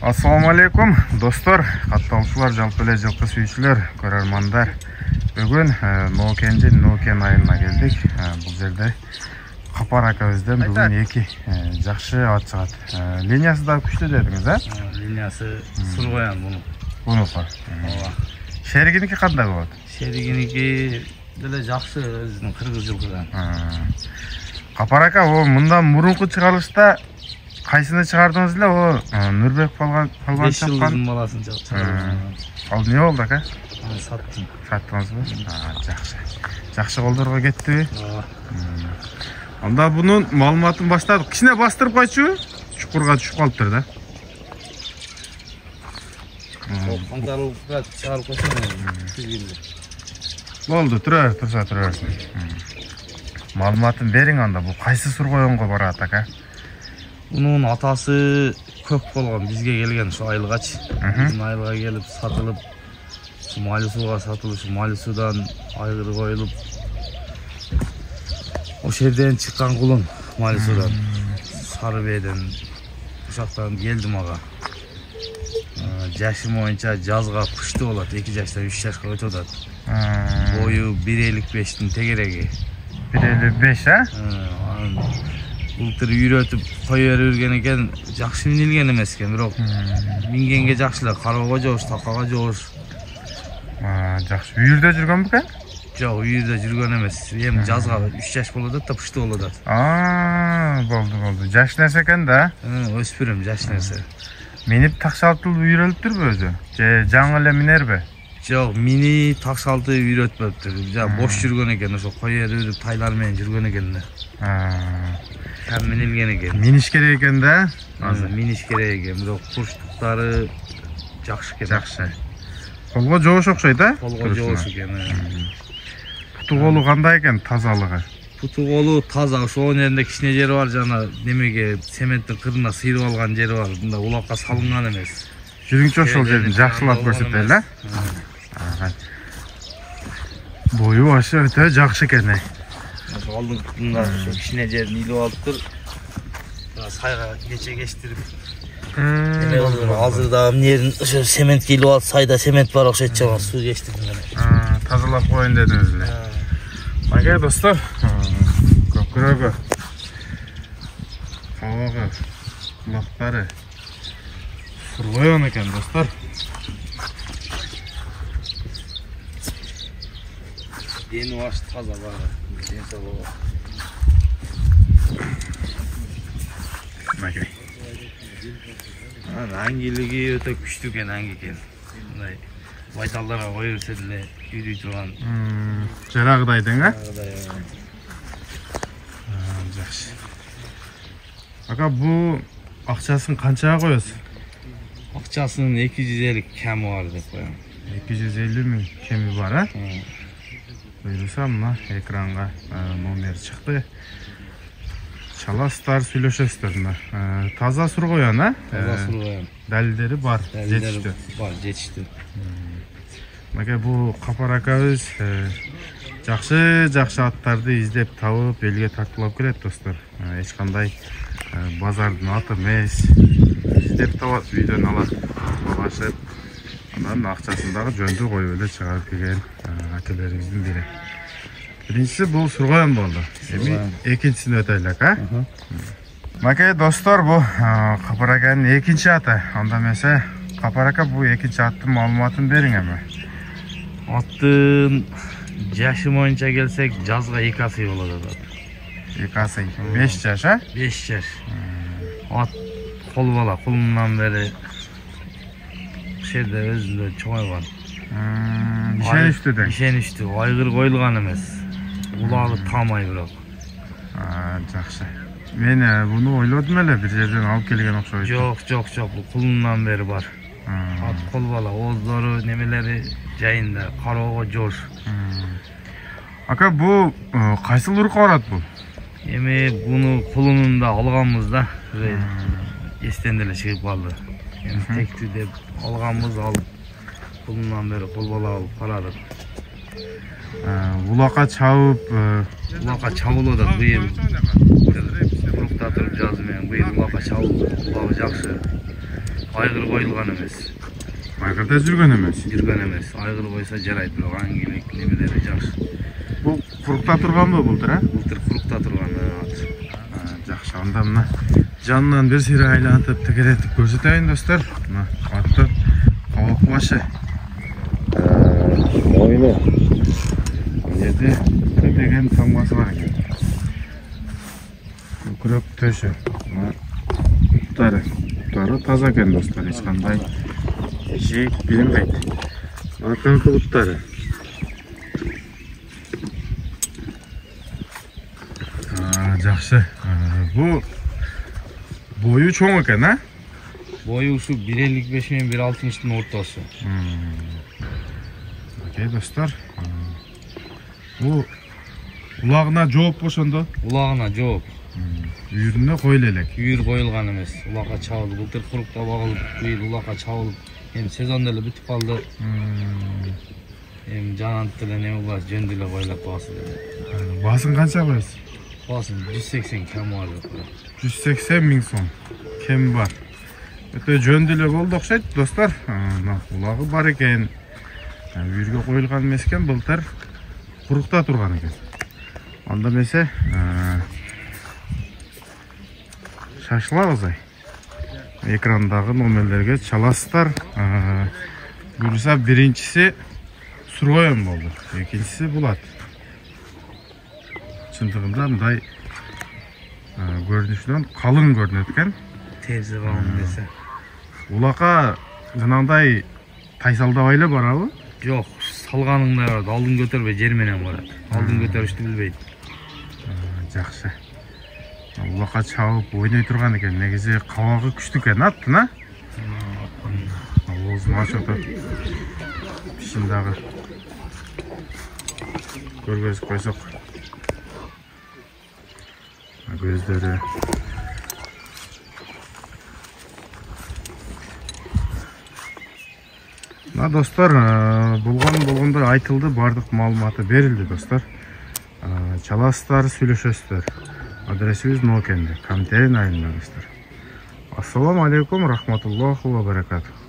Assalamu alaikum dostlar, катталушулар, жалпы эле жылкы сүйүүчүлөр, көрөрмандар. Бүгүн Нокен айылына келдик. Бул жерде Капар акабыздан бүгүн эки жакшы ат чыгат. Линиясы да күчтүү дедиңиз, а? Линиясы Сургоян Бунуку. Шеригиники кандай болот? Шеригиники деле жакшы, өзүнүн кыргыз жылкыдан. Капар ака, мындан мурунку чыгарылышта кайсыны чыгардыңыз эле? Нурбек полгон 5 жылдын баласын чыгардым. Ал эмне болду ака? Саттым. Саттыңызбы? Жакшы. Жакшы колдорго кеттиби? Анда бунун маалыматын баштадык. Кичине бастырып койчу, чукурга түшүп калыптыр да. Кантарылыкка чыгарып койсоң, болду, турса. Маалыматын бериң анда. Бул кайсы Сургоёнго барат ака? Bunun atası kök bolgan, bizge gelgen şu ayılgaç. Bizim ayılga gelip satılıp, şu Malisuga satılıp, şu Malisudan aygır koyulup, o şerden çıkan kulun Malisudan, Sarıbey'den, uşaktan geldim ağa. Yaşım oyunca жазга kuştu olat, 2 yaştan 3 yaşka ötüdat. Boyu 1.55'tin tegeregi. 1.55 ha? Bultur үйрөтүп кое берген экен, жакшы минилген эмес экен, бирок мингенге жакшылар, кароого жоош, такага жоош. Жакшы. Үйүрдө жүргөн бекен? Жок, үйүрдө жүргөн эмес. Эми жазга 3 жаш болот да, пушту болот. Болду. Жаш нерсе экен да? Өспүрүм, жаш нерсе. Минип такшалтылып үйрөлүптүрбү өзү? Же жаңы эле минерби? Жок, мини такшалты үйрөтпөптүр. Бош жүргөн экен, ошо кое берип тайлар менен жүргөн экен да. Там минилген экен. Миниш керек экен да? Азыр миниш керек экен, бирок курчтуктары жакшы экен. Жакшы. Колго жоош окшойт, а? Колго жоош экен. Путу колу кандай экен, тазалыгы? Путу колу таза, ошонун жеринде кичине жери бар, жана немеге цементтин кырына сыйрып алган жери бар. Мында улакка салынган эмес. Жүрүңчү ошол жерин жакшылап көрсөтөлү, а? Бою ашы өтө жакшы экен. Алдыңда кичине жерин илип алыптыр. Сайга кече кечтирип. Азырда эмнерин ошо сементке илип алып, сайда семент бар окшойт, жана суу кечтирдим. Тазалап коюн дедиңиз эле. Ака достор, көкүрөгү, кабагы, кулактары Сургоён экен достор. Дени баш таза бар. Макай. Аңгилиги өтө күчтүү экен, аңги экен. Мындай байталдарга кое берсе деле үйрөй турган. Жарагыдайдың, а? Жакшы. Ака, бу акчасын канчага коесуз? Акчасынын 250 кеми бар деп коем. 250 миң кеми бар, а? Буюрса, мына экранга номер чыкты. Чаласыздар, сүйлөшөсүздөр мына. Таза Сургоян, а? Таза Сургоян. Далилдери бар, жетиштүү. Бар, жетиштүү. Мага бу Капар акабыз жакшы аттарды издеп табып, элге тартуулап келет достор. Эч кандай базардын аты эмес. Издеп табат, үйдөн алат, башып. Анан акчасын дагы жөндүү коюп эле чыгарып келген акелерибиздин бири. Биринчиси бул Сургоян болду. Эми экинчисине өтөлүк, а? Макай достор, бу Капар аканын экинчи аты. Анда эмесе, Капар ака бу экинчи аттын маалыматын бериң эми. Аттын жашы боюнча келсек, жазга 2 асый болот. 2 асый, 5 жаш, а? 5 жаш. Ат кол бала, колунан бери жерде өзүндө чоңойгон. Ишеничтүү дең. Ишеничтүү, айгыр коюлган эмес. Улагы таамай бирок. Жакшы. Мен буну ойлодум эле, бир жерден алып келген окшойт. Жок, бул кулунан бери бар. Ат кол бала, ооздору, немелери жайында, кароого жоош. Ака, бу кайсыл урукка барат бул? Эми буну кулунунда алганбыз да, эстен деле чыгып калды. Тектүү деп алганбыз, алып кулунан бери кол бала алып барадык. Улакка чабып, улакка чабылып атат быйыл. Уруктатып жазы менен быйыл улакка чабылып, улагы жакшы. айгыр коюлган эмес. Айгырда жүргөн эмес. Жүргөн эмес. Айгыр койсо жарайт, бирок аңгилик немелери жакшы. Бул курукта турганбы былтыр, а? Былтыр курукта турган ат. Жакшы, анда мына жанынан бир сыйра айлантып тегеретип көрсөтөйүн достор. Мына аттын кабак башы. Мойну. Бул жерде көбеген тамгасы бар экен. Күрөк төшү. Мына буттары таза экен достор, эч кандай жек билинбейт. Арканкы буттары. Жакшы. Бу бою чоң экен, а? Бою ушу 1.55 менен 1.60-тын ортосу. Окей, достор. Бу улагына жооп ошондо? Улагына жооп. Үйүрүнө коюл элек. Үйүр коюлган эмес. Улакка чабылып, былтыр курукта багылып, быйыл улакка чабылып, эми сезон деле бүтүп калды. Эми жанант деле неме бар, жөндү эле коюлат баасы деле. Баасын канча коесуз? Баасын 180 кем бар. 180 миң сом кем бар. Өтө жөндү эле болду окшойт, достор. Улагы бар экен. Үйүргө коюлган эмес экен, былтыр курукта турган экен. Анда эмесе шашылабыз ай. Экрандагы номерлерге чаласыздар. Буюрса биринчиси сургоен болду, экинчиси булат. Чындыгында мындай көрүнүшүнөн калың көрүнөт экен. Тези калың десе. Улакка жанагындай тайсалдабай эле барабы? Жок, салганыңда барат, алдын көтөрбөй жер менен барат. Алдын көтөрүштү билбейт. Жакшы. Улакка чабып ойной турган экен. Негизи кабагы күчтүү экен аттын, а? Оозун ачып бишин дагы көргөзүп койсок. Көздөрү. Достор, болгондой айтылды, бардык маалыматы берилди, достор. Чаласыздар, сүйлөшөсүздөр. Адресибиз Нокенде, Камтен айылында, достор. Ассаламу алейкум, рахматуллаху ва баракатух.